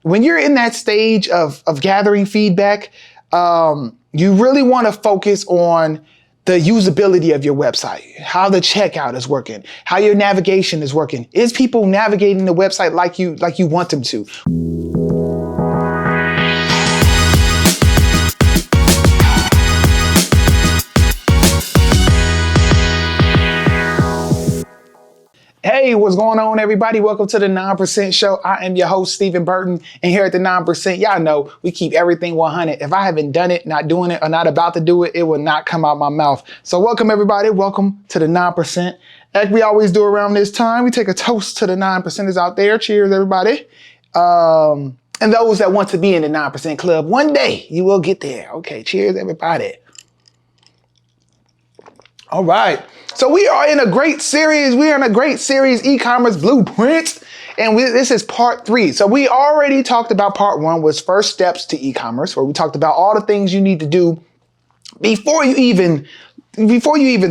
when you're in that stage of gathering feedback, you really want to focus on the usability of your website, how the checkout is working, how your navigation is working. Is people navigating the website like you want them to? Hey, what's going on, everybody? Welcome to the 9% Show. I am your host, Steven Burton, and here at the 9%, y'all know we keep everything 100. If I haven't done it, not doing it, or not about to do it, it will not come out my mouth. So welcome, everybody. Welcome to the 9%. Like we always do around this time, we take a toast to the 9%ers out there. Cheers, everybody. And those that want to be in the 9% club, one day you will get there. Okay, cheers, everybody. All right. So we are in a great series. We are in a great series, e-commerce blueprints. And this is part 3. So we already talked about part 1 was first steps to e-commerce, where we talked about all the things you need to do before you even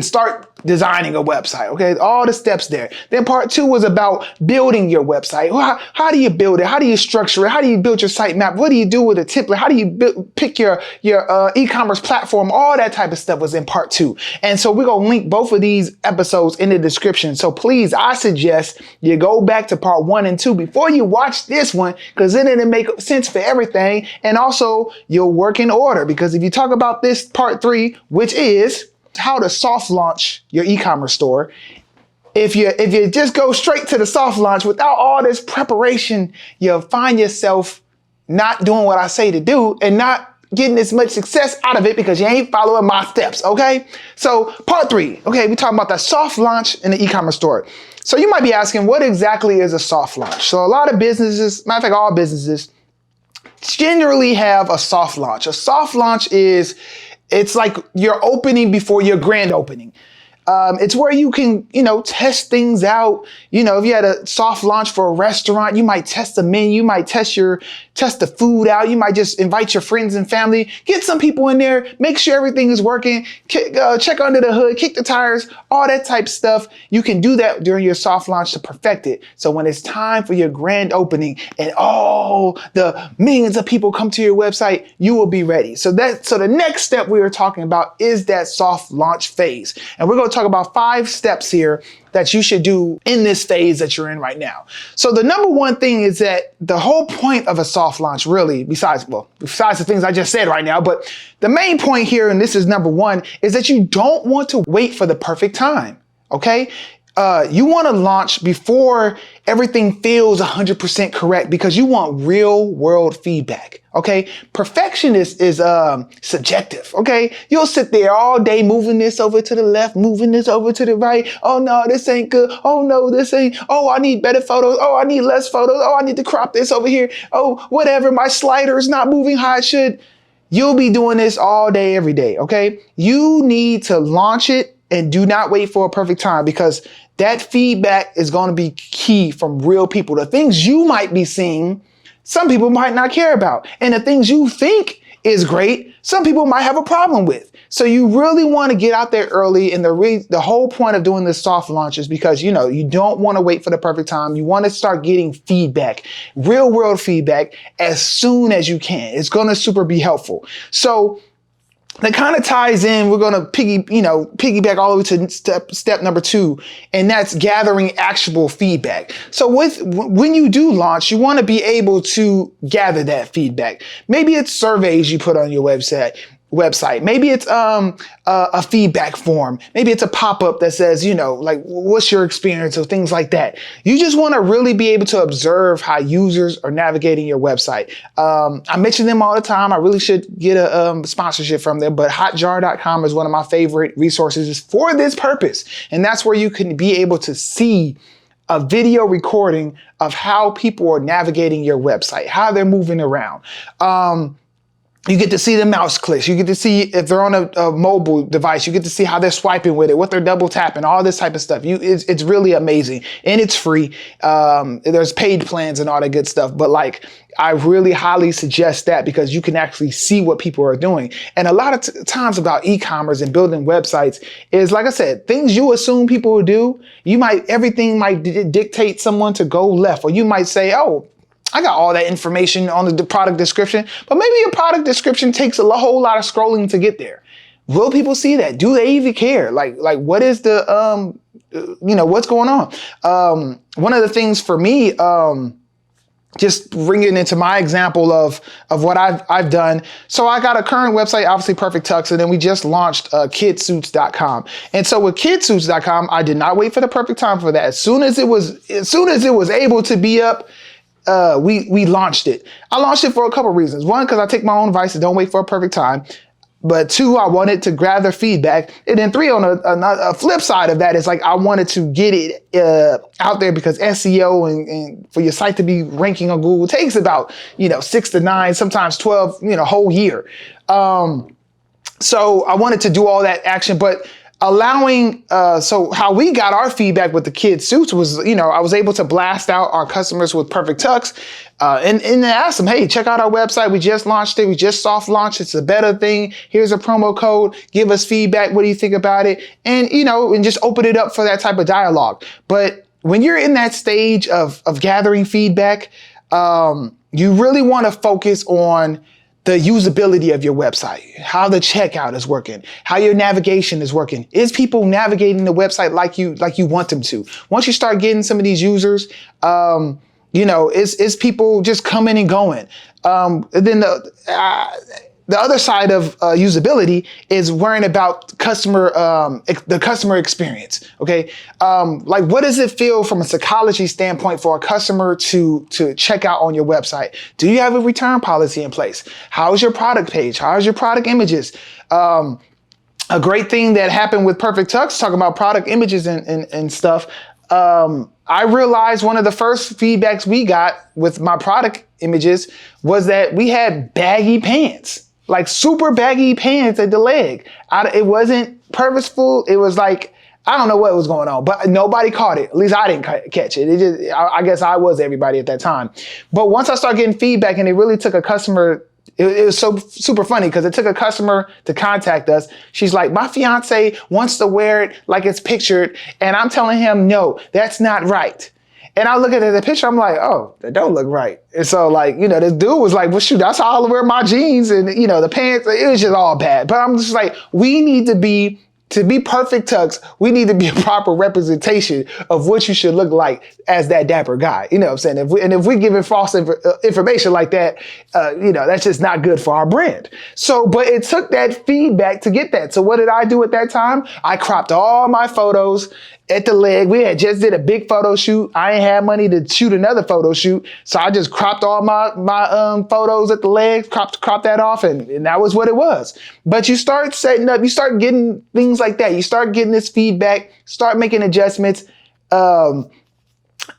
start designing a website, okay? All the steps there. Then part 2 was about building your website. How do you build it? How do you structure it? How do you build your sitemap? What do you do with a template? How do you pick your e-commerce platform? All that type of stuff was in part 2. And so we're going to link both of these episodes in the description. So please, I suggest you go back to part 1 and 2 before you watch this one, because then it'll make sense for everything. And also you'll work in order, because if you talk about this part 3, which is how to soft launch your e-commerce store. If you just go straight to the soft launch without all this preparation, you'll find yourself not doing what I say to do and not getting as much success out of it because you ain't following my steps, okay? So part 3, okay, we're talking about the soft launch in the e-commerce store. So you might be asking, what exactly is a soft launch? So a lot of businesses, matter of fact, all businesses generally have a soft launch. A soft launch it's like your opening before your grand opening. It's where you can, test things out. If you had a soft launch for a restaurant, you might test the menu, you might test the food out. You might just invite your friends and family, get some people in there, make sure everything is working, check under the hood, kick the tires, all that type of stuff. You can do that during your soft launch to perfect it. So when it's time for your grand opening and all the millions of people come to your website, you will be ready. So the next step we were talking about is that soft launch phase. And we're going to talk about 5 steps here that you should do in this phase that you're in right now. So the number one thing is that the whole point of a soft launch, really, besides the things I just said right now, but the main point here, and this is number 1, is that you don't want to wait for the perfect time, okay? You want to launch before everything feels 100% correct, because you want real world feedback. Okay. Perfection is subjective. Okay. You'll sit there all day moving this over to the left, moving this over to the right. Oh no, this ain't good. Oh no, this ain't. Oh, I need better photos. Oh, I need less photos. Oh, I need to crop this over here. Oh, whatever. My slider is not moving how it should. You'll be doing this all day, every day. Okay. You need to launch it and do not wait for a perfect time, because that feedback is going to be key from real people. The things you might be seeing, some people might not care about. And the things you think is great, some people might have a problem with. So you really want to get out there early. And the whole point of doing this soft launch is because, you don't want to wait for the perfect time. You want to start getting feedback, real world feedback, as soon as you can. It's going to super be helpful. So that kind of ties in. We're going to piggyback all the way to step number 2, and that's gathering actionable feedback. So when you do launch, you want to be able to gather that feedback. Maybe it's surveys you put on your website. Maybe it's a feedback form. Maybe it's a pop-up that says, like, what's your experience, or things like that. You just want to really be able to observe how users are navigating your website. I mention them all the time. I really should get a sponsorship from them, but hotjar.com is one of my favorite resources for this purpose. And that's where you can be able to see a video recording of how people are navigating your website, how they're moving around. You get to see the mouse clicks. You get to see if they're on a mobile device. You get to see how they're swiping with it, what they're double tapping, all this type of stuff. It's really amazing, and it's free. There's paid plans and all that good stuff, but I really highly suggest that, because you can actually see what people are doing. And a lot of times about e-commerce and building websites is, like I said, things you assume people will do. Everything might dictate someone to go left, or you might say, oh, I got all that information on the product description, but maybe your product description takes a whole lot of scrolling to get there. Will people see that? Do they even care? Like what is the, what's going on? One of the things for me, just bringing into my example of what I've done. So I got a current website, obviously perfecttux, and then we just launched kidsuits.com. And so with kidsuits.com, I did not wait for the perfect time for that. As soon as it was able to be up, we launched it. I launched it for a couple reasons. One, because I take my own advice and don't wait for a perfect time. But two, I wanted to gather feedback. And then three, on a flip side of that is like, I wanted to get it out there because SEO and for your site to be ranking on Google takes about, 6 to 9, sometimes 12, whole year. So I wanted to do all that action, but allowing, so how we got our feedback with the Kid Suits was, I was able to blast out our customers with perfecttux, and ask them, hey, check out our website. We just launched it. We just soft launched. It's a better thing. Here's a promo code. Give us feedback. What do you think about it? And, and just open it up for that type of dialogue. But when you're in that stage of gathering feedback, you really want to focus on the usability of your website, how the checkout is working, how your navigation is working. Is people navigating the website like you want them to? Once you start getting some of these users, is people just coming and going? Then the other side of usability is worrying about the customer experience. Okay, like what does it feel from a psychology standpoint for a customer to check out on your website? Do you have a return policy in place? How's your product page? How's your product images? A great thing that happened with perfecttux, talking about product images and stuff. I realized one of the first feedbacks we got with my product images was that we had baggy pants. Like super baggy pants at the leg. It wasn't purposeful. It was like, I don't know what was going on, but nobody caught it. At least I didn't catch it. I guess I was everybody at that time. But once I started getting feedback, and it really took a customer, it was so super funny because it took a customer to contact us. She's like, my fiance wants to wear it like it's pictured. And I'm telling him, no, that's not right. And I look at the picture, I'm like, oh, that don't look right. And so like, this dude was like, well, shoot, that's how I wear my jeans and, the pants. It was just all bad. But I'm just like, we need to be perfecttux, we need to be a proper representation of what you should look like as that dapper guy. You know what I'm saying? If we're giving false information like that, that's just not good for our brand. So, but it took that feedback to get that. So what did I do at that time? I cropped all my photos at the leg. We had just did a big photo shoot. I ain't had money to shoot another photo shoot. So I just cropped all my photos at the legs, cropped that off, and that was what it was. But you start setting up, you start getting things like that. You start getting this feedback, start making adjustments.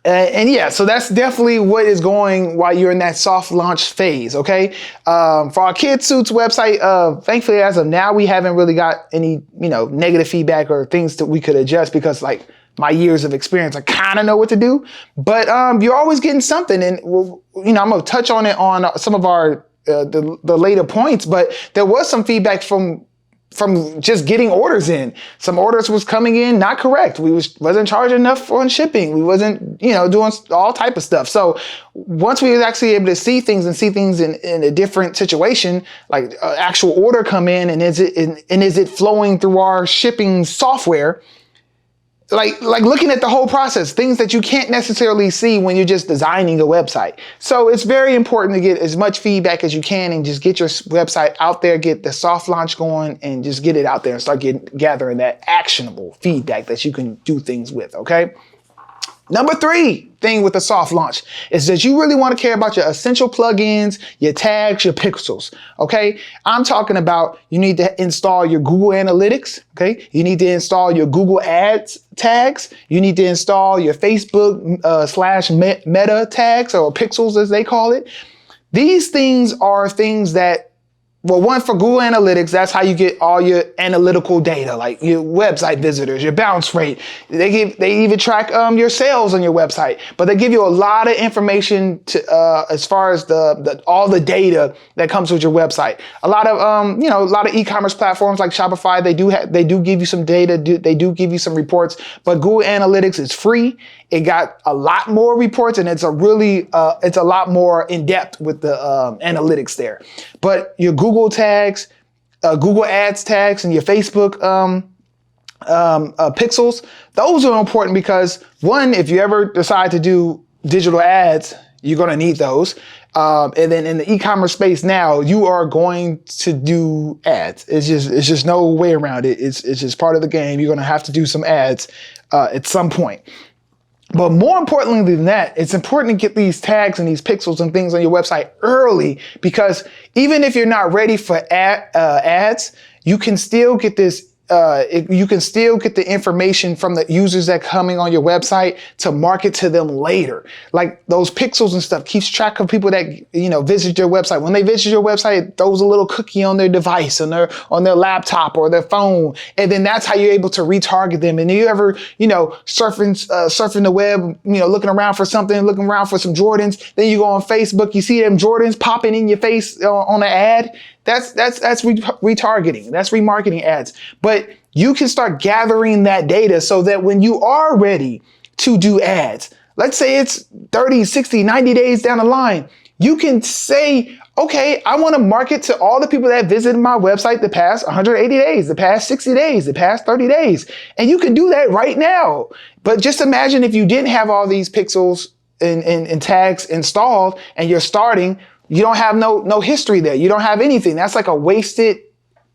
And yeah, so that's definitely what is going while you're in that soft launch phase. Okay. For our Kid Suits website, thankfully, as of now, we haven't really got any, negative feedback or things that we could adjust because like my years of experience, I kind of know what to do, but, you're always getting something. And I'm going to touch on it on some of our, the later points, but there was some feedback from just getting orders in. Some orders was coming in not correct. We wasn't charging enough on shipping. We wasn't, doing all type of stuff. So once we was actually able to see things in a different situation, like actual order come in, and is it flowing through our shipping software? Like looking at the whole process, things that you can't necessarily see when you're just designing a website. So it's very important to get as much feedback as you can and just get your website out there, get the soft launch going, and just get it out there and start gathering that actionable feedback that you can do things with, okay? Number 3 thing with the soft launch is that you really want to care about your essential plugins, your tags, your pixels. Okay. I'm talking about you need to install your Google Analytics. Okay. You need to install your Google Ads tags. You need to install your Facebook / Meta tags, or pixels as they call it. These things are things that Well, one for Google Analytics, that's how you get all your analytical data, like your website visitors, your bounce rate. They even track your sales on your website, but they give you a lot of information to as far as all the data that comes with your website. A lot of a lot of e-commerce platforms like Shopify, they do give you some data, they do give you some reports, but Google Analytics is free. It got a lot more reports, and it's a lot more in depth with the analytics there. But your Google tags, Google Ads tags, and your Facebook pixels, those are important because one, if you ever decide to do digital ads, you're going to need those. And then in the e-commerce space now, you are going to do ads. It's just no way around it. It's just part of the game. You're going to have to do some ads at some point. But more importantly than that, it's important to get these tags and these pixels and things on your website early, because even if you're not ready for ads, you can still get this. You can still get the information from the users that are coming on your website to market to them later. Like those pixels and stuff keeps track of people that, visit your website. When they visit your website, it throws a little cookie on their device, on their laptop or their phone. And then that's how you're able to retarget them. And you ever, surfing the web, looking around for something, looking around for some Jordans, then you go on Facebook, you see them Jordans popping in your face on an ad. That's retargeting. That's remarketing ads. But you can start gathering that data so that when you are ready to do ads, let's say it's 30, 60, 90 days down the line, you can say, okay, I want to market to all the people that visited my website the past 180 days, the past 60 days, the past 30 days. And you can do that right now. But just imagine if you didn't have all these pixels and tags installed and you're starting. You don't have no history there. You don't have anything. That's like a wasted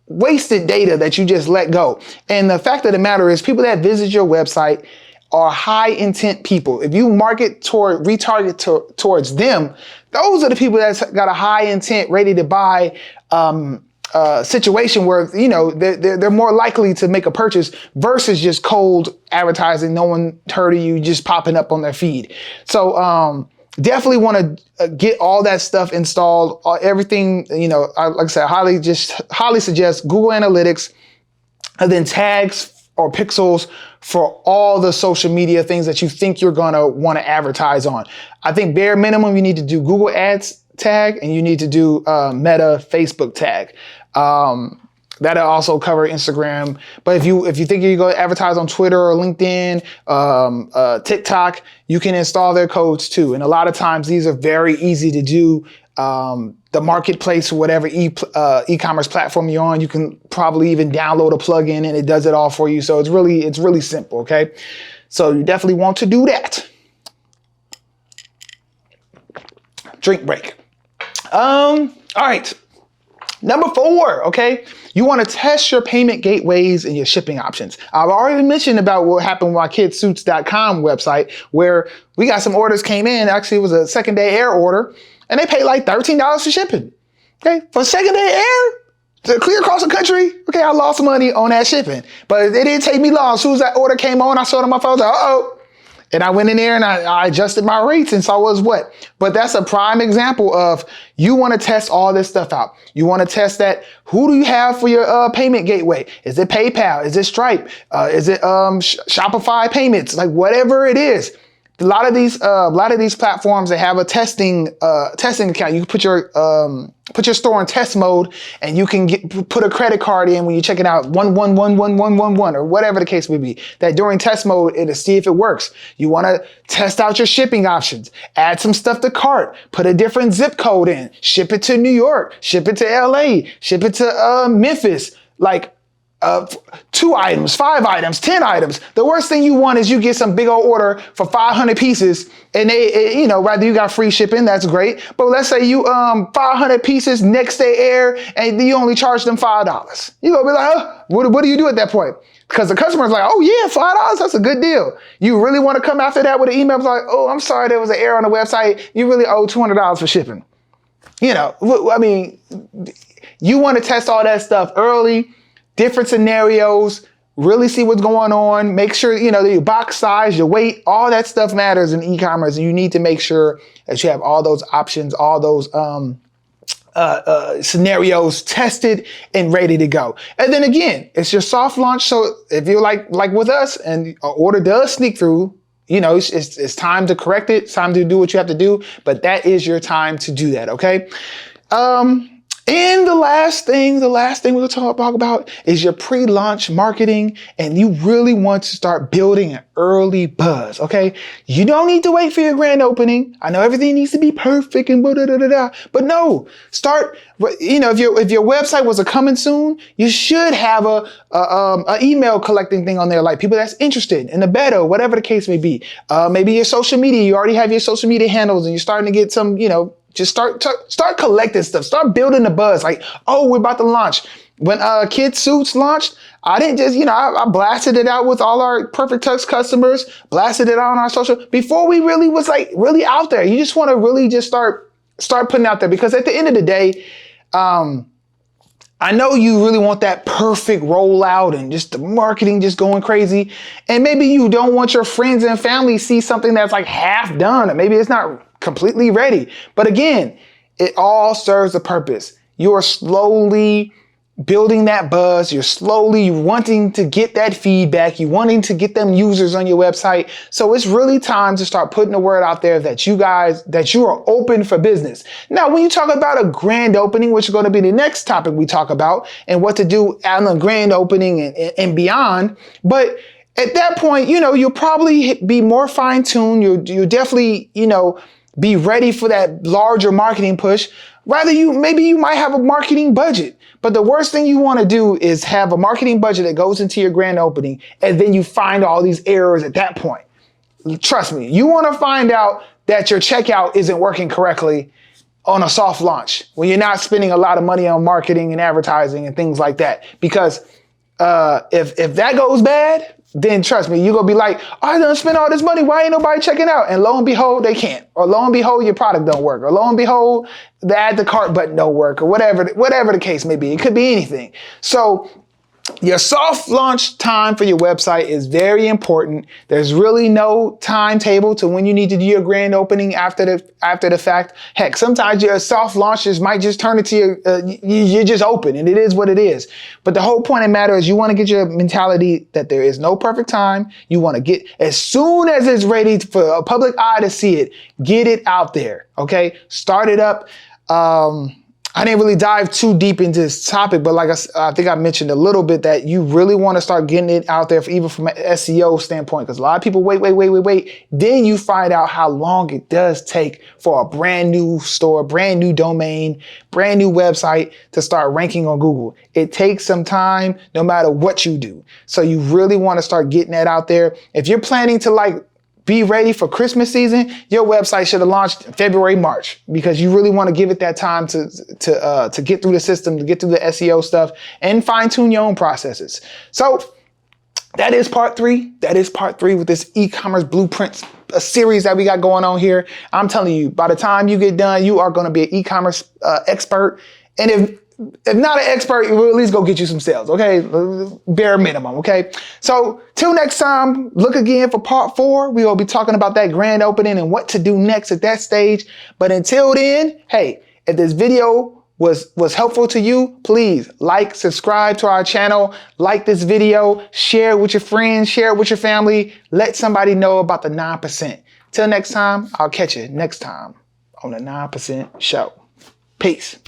data that you just let go. And the fact of the matter is, people that visit your website are high intent people. If you retarget towards them, those are the people that's got a high intent, ready to buy situation where they're more likely to make a purchase versus just cold advertising. No one heard of you, just popping up on their feed. So definitely want to get all that stuff installed. Everything, like I said, highly suggest Google Analytics, and then tags or pixels for all the social media things that you think you're going to want to advertise on. I think bare minimum, you need to do Google Ads tag, and you need to do Meta Facebook tag. That'll also cover Instagram. But if you think you're going to advertise on Twitter or LinkedIn, TikTok, you can install their codes too. And a lot of times these are very easy to do. The marketplace or whatever e-commerce platform you're on, you can probably even download a plugin and it does it all for you. So it's really simple. Okay. So you definitely want to do that. Drink break. All right. Number 4, okay, you want to test your payment gateways and your shipping options. I've already mentioned about what happened with my kidssuits.com website, where we got some orders came in. Actually, it was a second day air order, and they paid like $13 for shipping. Okay, for second day air to clear across the country. Okay, I lost money on that shipping, but it didn't take me long. As soon as that order came on, I saw it on my phone. I was like, uh-oh. And I went in there and I adjusted my rates and saw what's what. But that's a prime example of you want to test all this stuff out. You want to test that. Who do you have for your payment gateway? Is it PayPal? Is it Stripe? Is it Shopify payments? Like whatever it is. A lot of these platforms, they have a testing account. You can put your store in test mode, and you can put a credit card in when you check it out 111111 or whatever the case may be. That during test mode, it'll see if it works. You want to test out your shipping options. Add some stuff to cart. Put a different zip code in. Ship it to New York. Ship it to LA. Ship it to Memphis. Like. 2 items, 5 items, 10 items. The worst thing you want is you get some big old order for 500 pieces and rather you got free shipping, that's great. But let's say you 500 pieces next day air and you only charge them $5. You gonna be like, what do you do at that point? Because the customer's like, oh yeah, $5, that's a good deal. You really want to come after that with an email like, oh, I'm sorry, there was an error on the website. You really owe $200 for shipping. I mean, you want to test all that stuff early. Different scenarios, really see what's going on. Make sure, your box size, your weight, all that stuff matters in e-commerce. And you need to make sure that you have all those options, all those scenarios tested and ready to go. And then again, it's your soft launch. So if you're like with us and an order does sneak through, it's time to correct it. It's time to do what you have to do. But that is your time to do that. Okay. And the last thing we'll talk about is your pre-launch marketing, and you really want to start building an early buzz, okay? You don't need to wait for your grand opening. I know everything needs to be perfect and but no, start, if your website was a coming soon, you should have a email collecting thing on there, like people that's interested in the beta, whatever the case may be. Maybe your social media, you already have your social media handles and you're starting to get some, just start collecting stuff. Start building the buzz. Like, oh, we're about to launch. When Kid Suits launched, I didn't just, I blasted it out with all our perfecttux customers, blasted it out on our social before we really was like really out there. You just want to really just start putting out there, because at the end of the day, I know you really want that perfect rollout and just the marketing just going crazy. And maybe you don't want your friends and family see something that's like half done, or maybe it's not completely ready. But again, it all serves a purpose. You are slowly building that buzz. You're slowly wanting to get that feedback. You're wanting to get them users on your website. So it's really time to start putting the word out there that you are open for business. Now, when you talk about a grand opening, which is going to be the next topic we talk about, and what to do at a grand opening and beyond. But at that point, you'll probably be more fine-tuned. You'll definitely, be ready for that larger marketing push. Maybe you might have a marketing budget, but the worst thing you want to do is have a marketing budget that goes into your grand opening and then you find all these errors at that point. Trust me, you want to find out that your checkout isn't working correctly on a soft launch when you're not spending a lot of money on marketing and advertising and things like that. Because if that goes bad, then trust me, you're going to be like, oh, I done spent all this money. Why ain't nobody checking out? And lo and behold, they can't. Or lo and behold, your product don't work. Or lo and behold, the add to cart button don't work. Or whatever the case may be. It could be anything. So your soft launch time for your website is very important. There's really no timetable to when you need to do your grand opening after the fact. Heck, sometimes your soft launches might just turn into you're just open, and it is what it is. But the whole point of the matter is you want to get your mentality that there is no perfect time. You want to get, as soon as it's ready for a public eye to see it, get it out there. Okay, start it up. I didn't really dive too deep into this topic, but like I think I mentioned a little bit that you really want to start getting it out there, even from an SEO standpoint, because a lot of people wait. Then you find out how long it does take for a brand new store, brand new domain, brand new website to start ranking on Google. It takes some time no matter what you do. So you really want to start getting that out there. If you're planning to be ready for Christmas season, your website should have launched February, March, because you really want to give it that time to get through the system, to get through the SEO stuff and fine tune your own processes. So that is part 3. That is part 3 with this e-commerce blueprint, a series that we got going on here. I'm telling you, by the time you get done, you are going to be an e-commerce expert. And if not an expert, you will at least go get you some sales, okay? Bare minimum, okay? So till next time, look again for part 4. We will be talking about that grand opening and what to do next at that stage. But until then, hey, if this video was helpful to you, please subscribe to our channel, like this video, share it with your friends, share it with your family. Let somebody know about the 9%. Till next time, I'll catch you next time on the 9% Show. Peace.